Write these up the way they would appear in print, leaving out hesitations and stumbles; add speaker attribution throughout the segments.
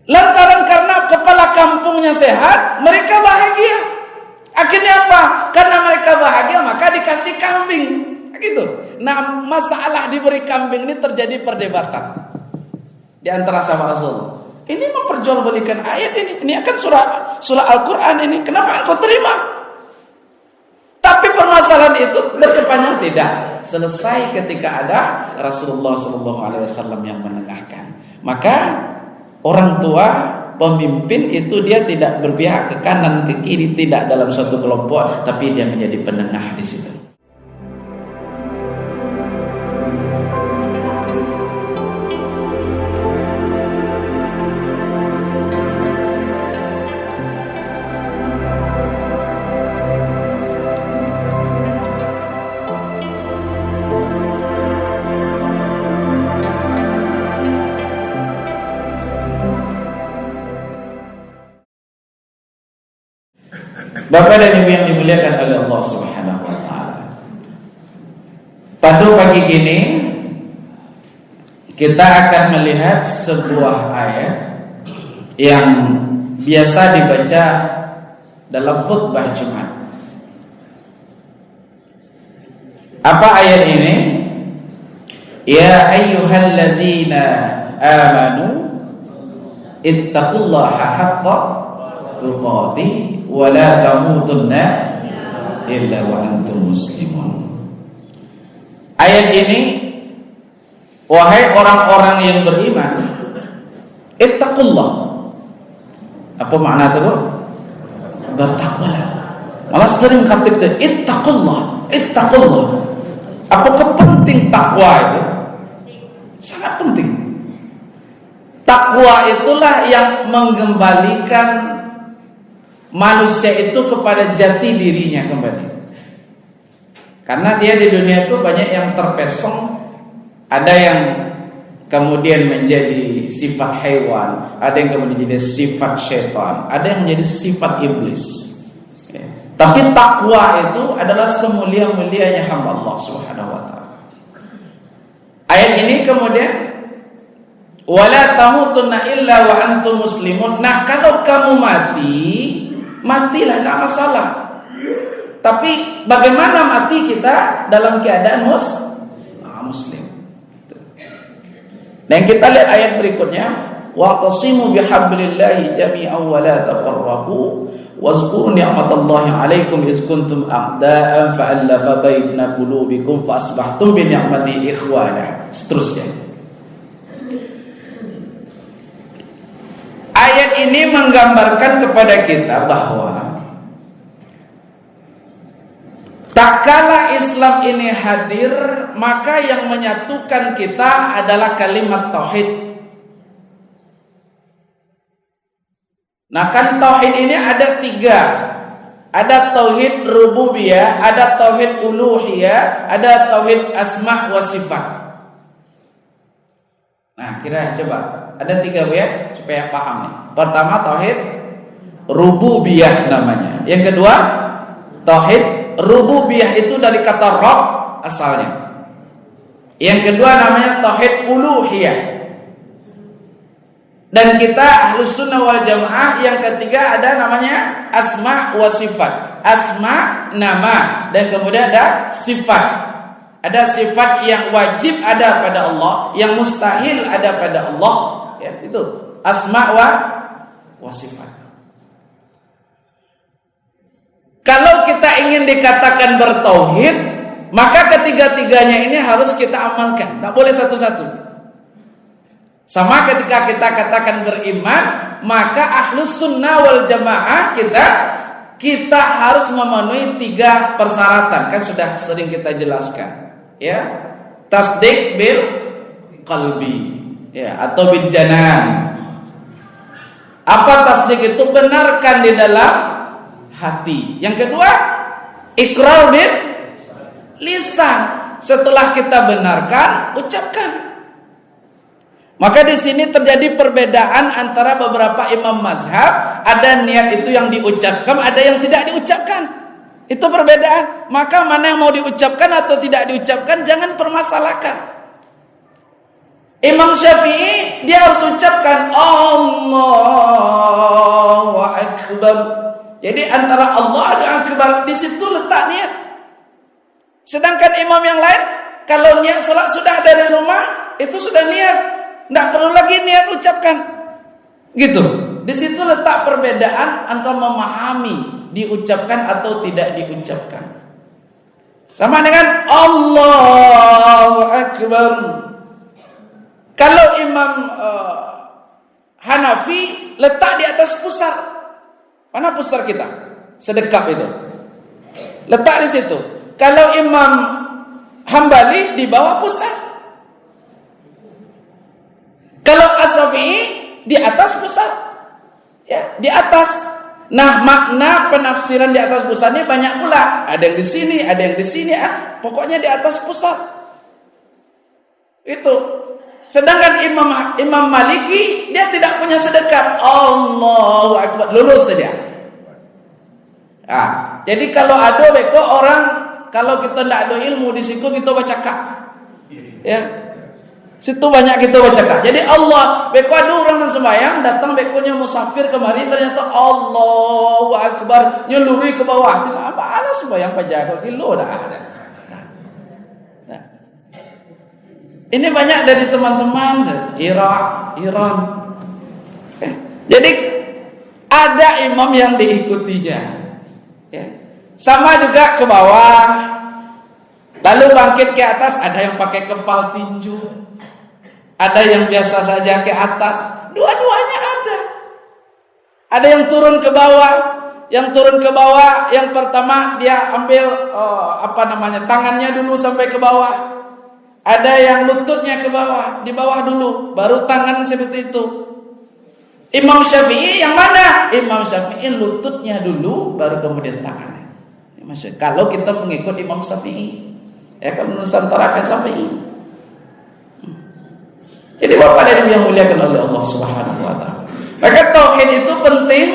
Speaker 1: Lantaran karena kepala kampungnya sehat, mereka bahagia. Akhirnya apa? Karena mereka bahagia, maka dikasih kambing. Gitu. Nah, masalah diberi kambing ini terjadi perdebatan di antara sahabat Rasulullah. Ini memperjualbelikan ayat ini. Ini akan surah Al-Quran ini. Kenapa kau terima? Tapi permasalahan itu berkepanjang tidak. Selesai ketika ada Rasulullah SAW yang menengahkan. Maka orang tua, pemimpin itu dia tidak berpihak ke kanan ke kiri, tidak dalam suatu kelompok, tapi dia menjadi penengah di situ. Bapak dan Ibu yang dimuliakan oleh Allah Subhanahu wa taala. Pada pagi ini kita akan melihat sebuah ayat yang biasa dibaca dalam khutbah Jumat. Apa ayat ini? Ya ayyuhallazina amanu ittaqullaha haqqa tuqatih wa la tamutunna illa wa antum muslimun. Ayat ini, wahai orang-orang yang beriman, ittaqullah. Apa makna itu? Bertakwalah. Malah sering kata itu ittaqullah, ittaqullah. Apakah penting takwa itu? Sangat penting. Takwa itulah yang mengembalikan manusia itu kepada jati dirinya kembali. Karena dia di dunia itu banyak yang terpesong, ada yang kemudian menjadi sifat hewan, ada yang kemudian menjadi sifat syaitan, ada yang menjadi sifat iblis. Tapi takwa itu adalah semulia-mulianya hamba Allah Subhanahu wa taala. Ayat ini kemudian wala tamutunna illa wa antum muslimun. Nah, kalau kamu mati, matilah, tidak masalah. Tapi bagaimana mati kita dalam keadaan muslim? Dan kita lihat ayat berikutnya, wa'tasimu bihablillahi jami'an wa la tafarraqu wazkuru ni'matallahi 'alaikum iz kuntum a'da'an fa'alafa baina qulubikum fa asbahtum bi ni'mati ikhwana. Seterusnya. Ayat ini menggambarkan kepada kita bahwa tak kala Islam ini hadir, maka yang menyatukan kita adalah kalimat tauhid. Nah, kan tauhid ini ada tiga. Ada tauhid rububiyah, ada tauhid uluhiyah, ada tauhid asma wa sifat. Nah, kira coba ada tiga ya supaya paham nih. Pertama tauhid rububiyah namanya. Yang kedua tauhid rububiyah itu dari kata Rabb asalnya. Yang kedua namanya tauhid uluhiyah. Dan kita Ahlus Sunnah wal Jamaah yang ketiga ada namanya asma wa sifat. Asma nama dan kemudian ada sifat. Ada sifat yang wajib ada pada Allah, yang mustahil ada pada Allah. Ya, itu asma wa sifat. Kalau kita ingin dikatakan bertauhid, maka ketiga-tiganya ini harus kita amalkan. Tak boleh satu-satu. Sama ketika kita katakan beriman, maka Ahlus Sunnah wal Jamaah kita harus memenuhi tiga persyaratan. Kan sudah sering kita jelaskan, ya. Tasdik bil qalbi, ya, atau bil janan. Apa tasdik itu? Benarkan di dalam hati. Yang kedua, ikrar bil lisan. Setelah kita benarkan, ucapkan. Maka di sini terjadi perbedaan antara beberapa imam mazhab. Ada niat itu yang diucapkan, ada yang tidak diucapkan. Itu perbedaan. Maka mana yang mau diucapkan atau tidak diucapkan, jangan permasalahkan. Imam Syafi'i dia harus mengucapkan Allahu Akbar. Jadi antara Allah dan Akbar di situ letak niat. Sedangkan imam yang lain kalau niat salat sudah dari rumah itu sudah niat, tidak perlu lagi niat ucapkan. Gitu. Di situ letak perbedaan antara memahami diucapkan atau tidak diucapkan. Sama dengan Allahu Akbar. Kalau imam Hanafi letak di atas pusar. Mana pusar kita? Sedekap itu. Letak di situ. Kalau imam Hambali di bawah pusar. Kalau As-Syafi'i di atas pusar. Ya, di atas. Nah, makna penafsiran di atas pusat ini banyak pula. Ada yang di sini, ada yang di sini. Pokoknya di atas pusat. Itu. Sedangkan Imam Maliki dia tidak punya sedekap. Allahu Akbar, lulus saja. Jadi kalau ada beko orang, kalau kita tidak ada ilmu di situ kita baca kak. Ya. Situ banyak kita baca kak. Jadi Allah, beko ada orang yang sembahyang, datang bekonya musafir kemari, ternyata Allahu Akbar, nyeluri ke bawah. Apa ala sembahyang pajago kilo dah. Ini banyak dari teman-teman Iran. Jadi ada imam yang diikutinya. Ya. Sama juga ke bawah. Lalu bangkit ke atas, ada yang pakai kepal tinju. Ada yang biasa saja ke atas. Dua-duanya ada. Ada yang turun ke bawah. Yang turun ke bawah, yang pertama dia ambil tangannya dulu sampai ke bawah. Ada yang lututnya ke bawah, di bawah dulu, baru tangan seperti itu. Imam Syafi'i yang mana? Imam Syafi'i lututnya dulu, baru kemudian tangannya. Maksudnya, kalau kita mengikut Imam Syafi'i, ya kan Nusantara kan Syafi'i. Jadi Bapak dan Ibu yang muliakan oleh Allah Subhanahu wa taala. Maka tauhid itu penting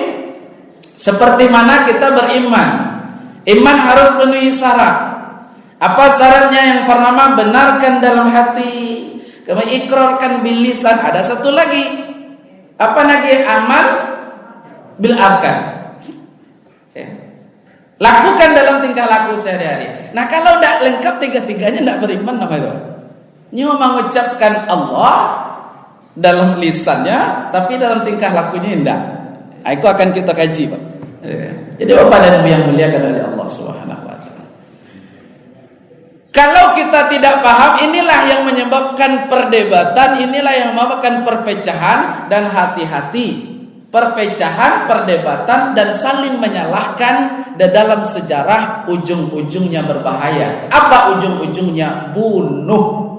Speaker 1: seperti mana kita beriman. Iman harus penuhi syarat. Apa syaratnya? Yang pertama, benarkan dalam hati, kemudian ikrarkan bil lisan. Ada satu lagi. Apa lagi? Amal bil arkan. Ya. Lakukan dalam tingkah laku sehari-hari. Nah, kalau tidak lengkap tiga-tiganya tidak beriman namanya. Nyo mengucapkan Allah dalam lisannya, tapi dalam tingkah lakunya tidak. Itu akan kita kaji, Pak. Ya. Jadi Bapak dan Ibu yang muliakan oleh Allah Subhanahu wa taala. Kalau kita tidak paham, inilah yang menyebabkan perdebatan, inilah yang menyebabkan perpecahan, dan hati-hati. Perpecahan, perdebatan, dan saling menyalahkan dalam sejarah ujung-ujungnya berbahaya. Apa ujung-ujungnya? Bunuh.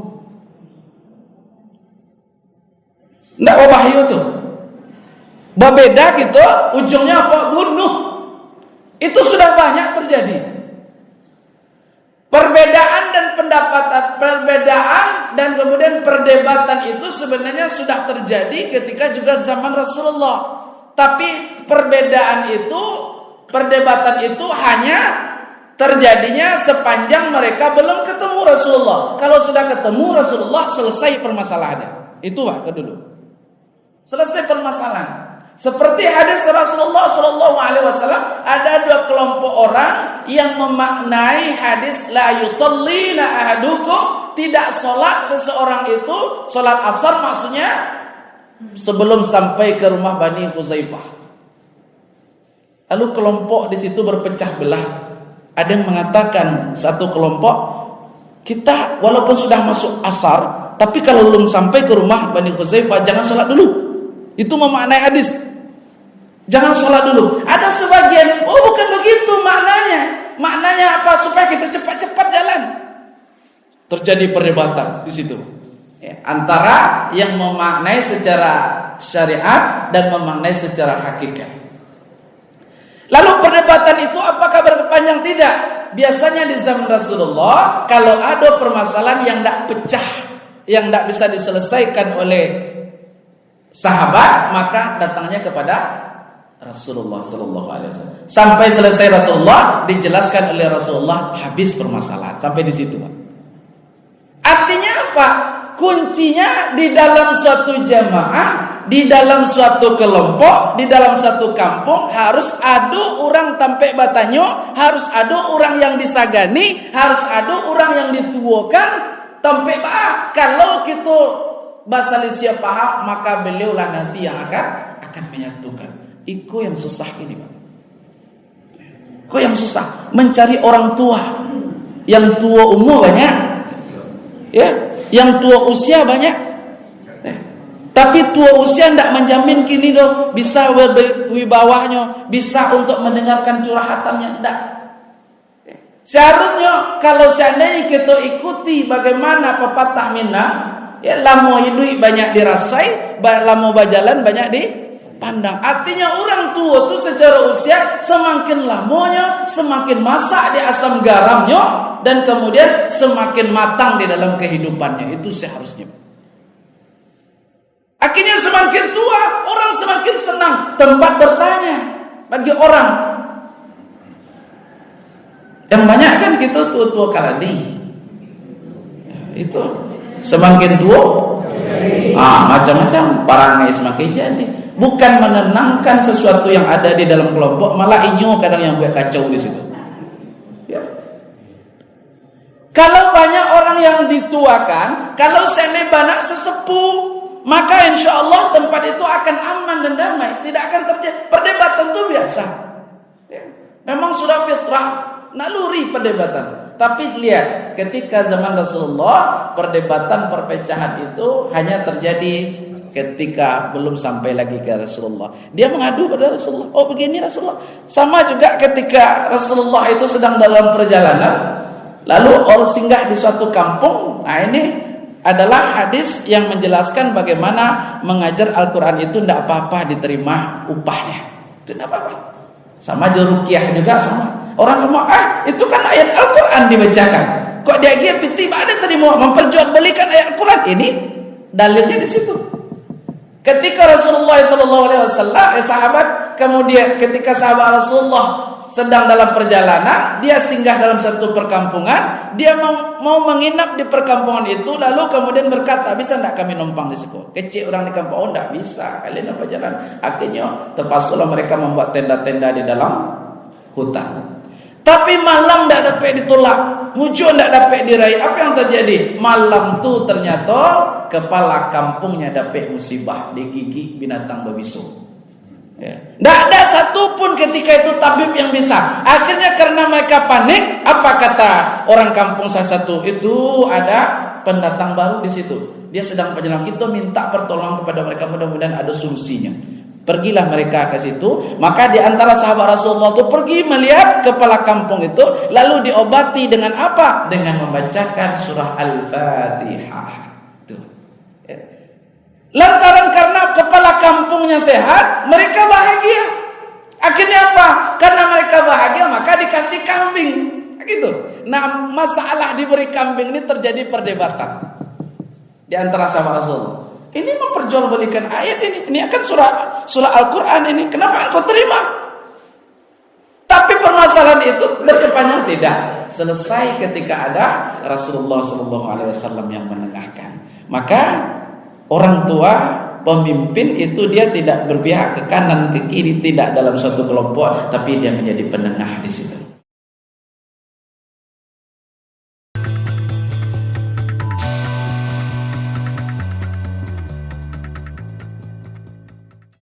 Speaker 1: Tidak berbahaya tuh. Berbeda gitu, ujungnya apa? Bunuh. Itu sudah banyak terjadi. Perbedaan dan perbedaan dan kemudian perdebatan itu sebenarnya sudah terjadi ketika juga zaman Rasulullah. Tapi perdebatan itu hanya terjadinya sepanjang mereka belum ketemu Rasulullah. Kalau sudah ketemu Rasulullah, selesai permasalahannya. Itu Pak dulu. Selesai permasalahan. Seperti hadis Rasulullah SAW, ada dua kelompok orang yang memaknai hadis la yusallina ahadukum, tidak sholat seseorang itu sholat asar, maksudnya sebelum sampai ke rumah Bani Huzaifah. Lalu kelompok di situ berpecah belah. Ada yang mengatakan satu kelompok, kita walaupun sudah masuk asar, tapi kalau belum sampai ke rumah Bani Huzaifah jangan sholat dulu. Itu memaknai hadis. Jangan sholat dulu. Ada sebagian, oh bukan begitu maknanya. Maknanya apa? Supaya kita cepat-cepat jalan. Terjadi perdebatan di situ. Ya, antara yang memaknai secara syariat dan memaknai secara hakikat. Lalu perdebatan itu apakah berpanjang? Tidak. Biasanya di zaman Rasulullah, kalau ada permasalahan yang tidak pecah, yang tidak bisa diselesaikan oleh sahabat, maka datangnya kepada Rasulullah Sallallahu Alaihi Wasallam. Sampai selesai Rasulullah, dijelaskan oleh Rasulullah, habis permasalahan. Sampai di situ, Pak. Artinya apa? Kuncinya di dalam suatu jamaah di dalam suatu kelompok, di dalam suatu kampung harus ada orang tampe batanyo, harus ada orang yang disagani, harus ada orang yang dituakan tampe ba. Kalau kita bahasa Malaysia paham, maka beliaulah nanti yang akan menyatukan. Iko yang susah ini, Pak. Kok yang susah mencari orang tua, yang tua umur banyak, ya, yang tua usia banyak. Tapi tua usia tidak menjamin kini dong bisa wibawahnya, bisa untuk mendengarkan curhatannya, tidak. Seharusnya kalau seandainya kita ikuti bagaimana pepatah Minang, ya, lamo hidup banyak dirasai, lamo berjalan banyak dipandang. Artinya orang tua itu secara usia semakin lamanya, semakin masak di asam garamnya, dan kemudian semakin matang di dalam kehidupannya. Itu seharusnya. Akhirnya semakin tua, orang semakin senang tempat bertanya bagi orang. Yang banyak kan kita tua-tua kaladi. Itu semakin tua, macam-macam barangnya semakin jadi. Bukan menenangkan sesuatu yang ada di dalam kelompok, malah inyo kadang yang buat kacau di situ. Ya. Kalau banyak orang yang dituakan, kalau seandainya banyak sesepuh, maka insya Allah tempat itu akan aman dan damai, tidak akan terjadi perdebatan. Itu biasa, ya. Memang sudah fitrah naluri perdebatan. Tapi lihat, ketika zaman Rasulullah, perdebatan perpecahan itu hanya terjadi ketika belum sampai lagi ke Rasulullah. Dia mengadu pada Rasulullah, oh begini Rasulullah. Sama juga ketika Rasulullah itu sedang dalam perjalanan, lalu orang singgah di suatu kampung. Nah, ini adalah hadis yang menjelaskan bagaimana mengajar Al-Quran itu tidak apa-apa diterima upahnya. Itu tidak apa-apa. Sama aja ruqyah juga sama. Orang ngomong, itu kan ayat Al-Quran dibacakan. Kok dia tiba ada terima memperjualbelikan ayat Al-Quran? Ini dalilnya di situ. Ketika Rasulullah SAW, sahabat, kemudian ketika sahabat Rasulullah sedang dalam perjalanan, dia singgah dalam satu perkampungan, dia mau menginap di perkampungan itu, lalu kemudian berkata, bisa tidak kami numpang di situ? Kecil orang di kampung, oh tidak bisa, kalian apa jalan? Akhirnya terpaksalah mereka membuat tenda-tenda di dalam hutan. Tapi malam tidak dapat ditolak, hujung tidak dapat diraih. Apa yang terjadi? Malam tu ternyata kepala kampungnya dapat musibah, digigit binatang berbisa. Tidak ada satupun ketika itu tabib yang bisa. Akhirnya karena mereka panik, apa kata orang kampung salah satu? Itu ada pendatang baru di situ. Dia sedang perjalanan. Kita minta pertolongan kepada mereka, mudah-mudahan ada solusinya. Pergilah mereka ke situ. Maka di antara sahabat Rasulullah itu pergi melihat kepala kampung itu, lalu diobati dengan apa? Dengan membacakan surah Al-Fatihah. Lantaran karena kepala kampungnya sehat, mereka bahagia. Akhirnya apa? Karena mereka bahagia, maka dikasih kambing. Gitu. Nah, masalah diberi kambing ini terjadi perdebatan di antara sahabat Rasulullah. Ini memperjualbelikan ayat ini. Ini akan surah Al-Quran ini. Kenapa kau terima? Tapi permasalahan itu berkepanjang tidak. Selesai ketika ada Rasulullah SAW yang menengahkan. Maka orang tua, pemimpin itu dia tidak berpihak ke kanan, ke kiri, tidak dalam suatu kelompok, tapi dia menjadi penengah di situ.